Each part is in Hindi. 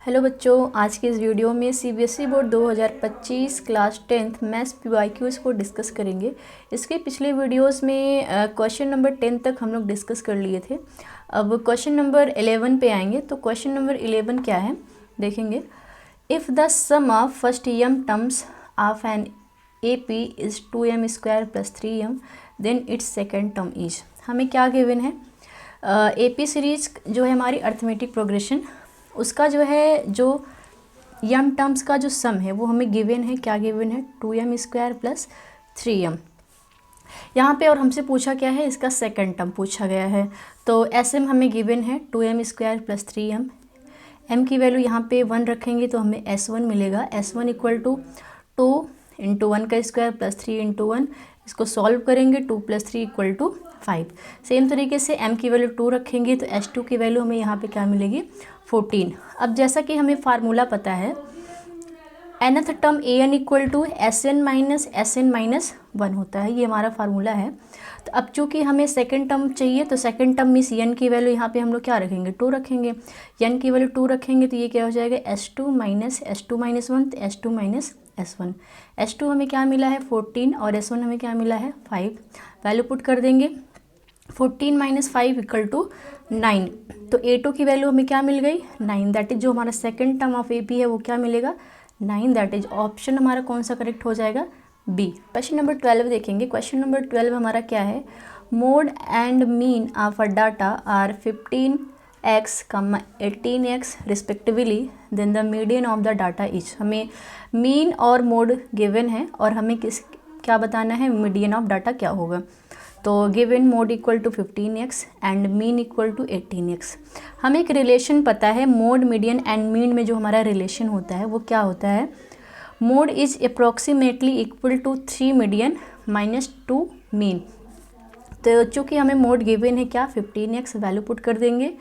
हेलो बच्चों, आज के इस वीडियो में CBSE board 2025 class 10th maths PYQs को डिस्कस करेंगे। इसके पिछले वीडियोस में क्वेश्चन नंबर 10 तक हम लोग डिस्कस कर लिए थे। अब क्वेश्चन नंबर 11 पे आएंगे। तो क्वेश्चन नंबर 11 क्या है देखेंगे। If the sum of first m terms of an AP is 2m square plus 3m then its second term is. हमें क्या गिवन है? AP सीरीज जो है हमारी अर्थमेटिक प्रोग्रेशन, उसका जो है जो यम टर्म्स का जो सम है वो हमें गिवन है। क्या गिवन है? 2m स्क्वायर प्लस 3m यहाँ पे। और हमसे पूछा क्या है? इसका सेकंड टर्म पूछा गया है। तो SM हमें गिवन है 2m square plus 3m। m की वैल्यू यहाँ पे 1 रखेंगे तो हमें S1 मिलेगा। S1 इक्वल टू 2 इंटू 1 का स्क्वायर प्लस 3 इंटू 1। इसको सॉल्व करेंगे 2 प्लस 3 इक्वल टू 5। सेम तरीके से m की वैल्यू 2 रखेंगे तो S2 की वैल्यू हमें यहाँ पे क्या मिलेगी? 14। अब जैसा कि हमें फार्मूला पता है, nth term an equal to sn minus 1 होता है। ये हमारा फार्मूला है। तो अब चूँकि हमें सेकंड टर्म चाहिए तो सेकंड टर्म मीन्स n की वैल्यू यहाँ पे हम लोग क्या रखेंगे? 2 रखेंगे। n की वैल्यू 2 रखेंगे तो ये क्या हो जाएगा? S2 माइनस 1 तो S2 माइनस S1। S2 हमें क्या मिला है? 14 और S1 हमें क्या मिला है? 5। वैल्यू पुट कर देंगे। 14 माइनस 5 इक्वल टू 9। तो A2 की वैल्यू हमें क्या मिल गई? 9। दैट इज जो हमारा सेकंड टर्म ऑफ AP है वो क्या मिलेगा? 9। दैट इज ऑप्शन हमारा कौन सा करेक्ट हो जाएगा? B। क्वेश्चन नंबर 12 देखेंगे। क्वेश्चन नंबर 12 हमारा क्या है? Mode and mean of a data are 15x, 18x respectively, then the median of the data is. हमें मीन और मोड गिवन है और हमें क्या बताना है? मीडियन ऑफ डाटा क्या होगा। तो given mode equal to 15x and mean equal to 18x। हमें एक रिलेशन पता है मोड, मीडियन एंड मीन में जो हमारा रिलेशन होता है वो क्या होता है? Mode is approximately equal to 3 median minus 2 mean. तो चूँकि हमें मोड गिवन है क्या? 15x। वैल्यू पुट कर देंगे।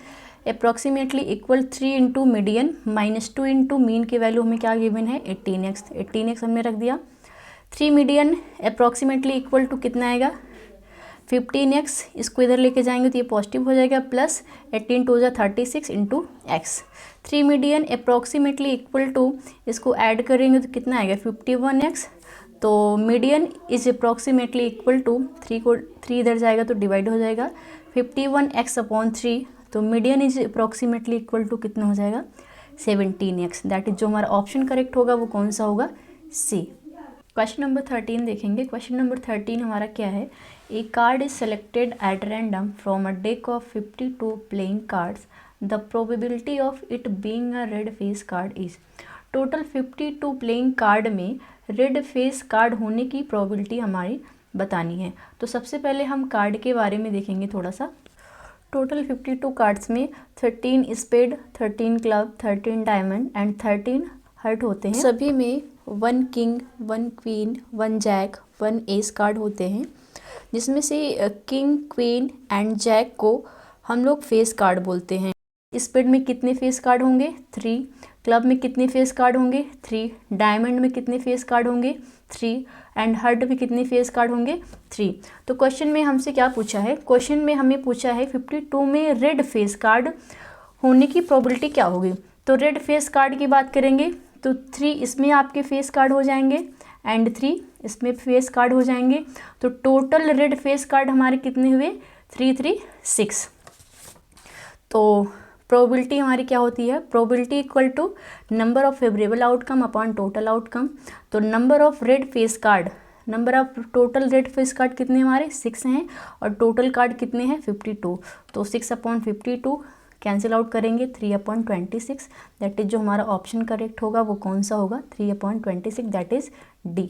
Approximately equal 3 into median minus 2 into mean की वैल्यू हमें क्या गिवन है? 18x। 18x हमने रख दिया। 3 मीडियन अप्रॉक्सीमेटली इक्वल टू कितना आएगा? 15x। इसको इधर लेके जाएंगे तो ये पॉजिटिव हो जाएगा प्लस 18 टू जा 36 into x. 3 median approximately equal to, इसको ऐड करेंगे तो कितना आएगा? 51x। तो median is approximately equal to 3 को 3 इधर जाएगा तो डिवाइड हो जाएगा 51x अपॉन 3। तो median is approximately equal to कितना हो जाएगा? 17x। दैट इज जो हमारा ऑप्शन करेक्ट होगा वो कौन सा होगा? C। क्वेश्चन नंबर 13 देखेंगे। क्वेश्चन नंबर 13 हमारा क्या है? A card is selected at random from a deck of 52 playing cards. The probability of it being a red face card is. Total 52 playing card में रेड फेस कार्ड होने की प्रोबेबिलिटी हमारी बतानी है। तो सबसे पहले हम कार्ड के बारे में देखेंगे थोड़ा सा। टोटल 52 कार्ड्स में 13 spade, 13 club, 13 diamond and 13 heart होते हैं। सभी में 1 king, 1 queen, 1 jack, 1 ace card होते हैं, जिसमें से किंग, क्वीन एंड जैक को हम लोग फेस कार्ड बोलते हैं। स्पेड में कितने फेस कार्ड होंगे? 3। क्लब में कितने फेस कार्ड होंगे? 3। डायमंड में कितने फेस कार्ड होंगे? 3। एंड हर्ट में कितने फेस कार्ड होंगे? 3। तो क्वेश्चन में हमसे क्या पूछा है? क्वेश्चन में हमें पूछा है 52 में रेड फेस कार्ड होने की प्रोबेबिलिटी क्या होगी। तो रेड फेस कार्ड की बात करेंगे तो 3 इसमें आपके फेस कार्ड हो जाएंगे एंड 3 इसमें फेस कार्ड हो जाएंगे। तो टोटल रेड फेस कार्ड हमारे कितने हुए? 3 3 6। तो प्रोबेबिलिटी हमारी क्या होती है? Probability equal to number of favourable outcome upon total outcome. तो number of red face card, number of total red face card कितने हमारे? 6 हैं और टोटल कार्ड कितने हैं? 52। तो 6 अपॉन 52 कैंसिल आउट करेंगे 3 अपॉन 26। दैट इज जो हमारा ऑप्शन करेक्ट होगा वो कौन सा होगा? 3 upon 26। That is D।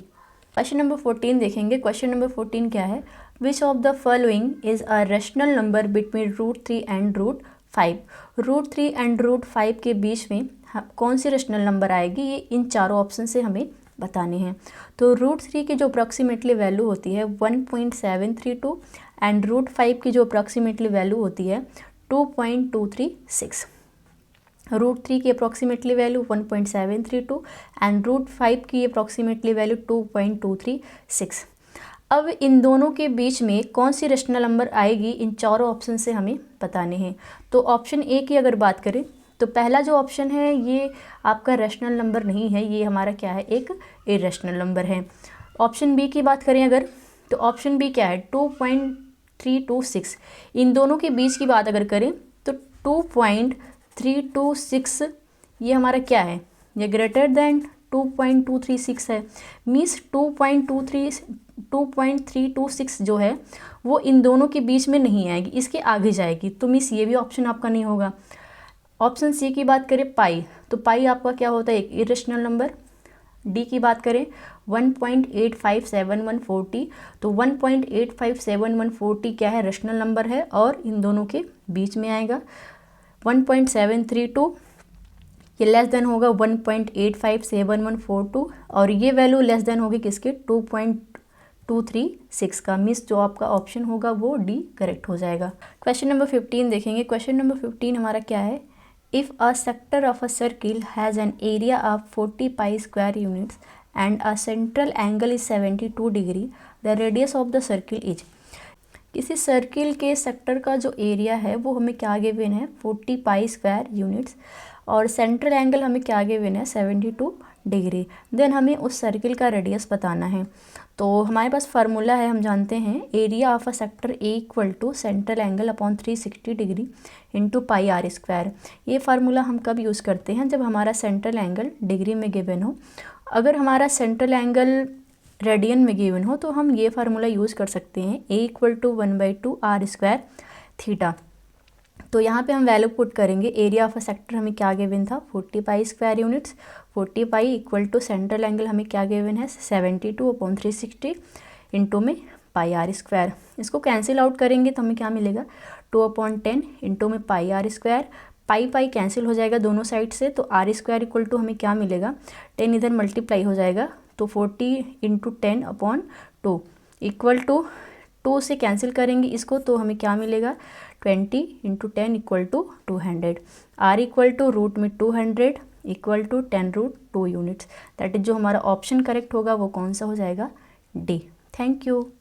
Question number 14 देखेंगे। क्वेश्चन नंबर 14 क्या है? Which of the following is a rational number between √3 and √5। √3 and √5 के बीच में कौन सी रेशनल नंबर आएगी? ये इन चारों ऑप्शन से हमें बताने हैं। तो √3 की जो अप्रॉक्सीमेटली वैल्यू होती है 1.732 एंड √5 की जो अप्रॉक्सीमेटली वैल्यू होती है 2.236। √3 की अप्रॉक्सीमेटली वैल्यू 1.732 एंड √5 की अप्रॉक्सीमेटली वैल्यू 2.236। अब इन दोनों के बीच में कौन सी रेशनल नंबर आएगी? इन चारों ऑप्शन से हमें बताने हैं। तो ऑप्शन ए की अगर बात करें तो पहला जो ऑप्शन है ये आपका रैशनल नंबर नहीं है, ये हमारा क्या है, एक इरेशनल नंबर है। ऑप्शन बी की बात करें अगर, तो ऑप्शन बी क्या है, 2.326। इन दोनों के बीच की बात अगर करें तो 2.326 ये हमारा क्या है, ये ग्रेटर देन 2.236 है। मीन्स 2.326 जो है वो इन दोनों के बीच में नहीं आएगी, इसके आगे जाएगी। तो मीन्स ये भी ऑप्शन आपका नहीं होगा। ऑप्शन सी की बात करें पाई, तो पाई आपका क्या होता है, एक इरेशनल नंबर। डी की बात करें 1.857140, तो 1.857140 क्या है, रेशनल नंबर है और इन दोनों के बीच में आएगा। 1.732 ये लेस देन होगा 1.857142 और ये वैल्यू लेस देन होगी किसके, 2.236 का। मिस जो आपका ऑप्शन होगा वो डी करेक्ट हो जाएगा। क्वेश्चन नंबर 15 देखेंगे। क्वेश्चन नंबर 15 हमारा क्या है, if a sector of a circle has an area of 40 pi square units and a central angle is 72 degree, the radius of the circle is. किसी सर्किल के सेक्टर का जो एरिया है वो हमें क्या गिवन है, 40 पाई स्क्वायर यूनिट्स, और सेंट्रल एंगल हमें क्या गिवन है, 72 डिग्री। देन हमें उस सर्किल का रेडियस बताना है। तो हमारे पास फार्मूला है, हम जानते हैं area of a sector A equal to central angle upon 360 degree into pi r square. ये फार्मूला हम कब यूज़ करते हैं, जब हमारा सेंट्रल एंगल डिग्री में गिवन हो। अगर हमारा सेंट्रल एंगल रेडियन में गिवन हो तो हम ये फार्मूला यूज़ कर सकते हैं, A equal to 1/2 r square theta. तो यहाँ पे हम वैल्यू पुट करेंगे, एरिया ऑफ अ सेक्टर हमें क्या गिवन था, 40 pi square units. 40 pi equal to central angle हमें क्या गिवन है, 72 अपॉन 360 इंटू में पाई आर स्क्वायर। इसको कैंसिल आउट करेंगे तो हमें क्या मिलेगा, 2/10 इंटू में pi r square. Pi pi cancel हो जाएगा दोनों साइड से, तो आर स्क्वायर इक्वल टू हमें क्या मिलेगा, 10 इधर मल्टीप्लाई हो जाएगा, तो 40 इंटू 10 अपॉन 2 इक्वल टू 2 से कैंसिल करेंगे इसको तो हमें क्या मिलेगा, 20 into 10 equal to 200। R equal to root में 200 equal to 10√2 units. That is जो हमारा ऑप्शन करेक्ट होगा वो कौन सा हो जाएगा, डी। Thank you.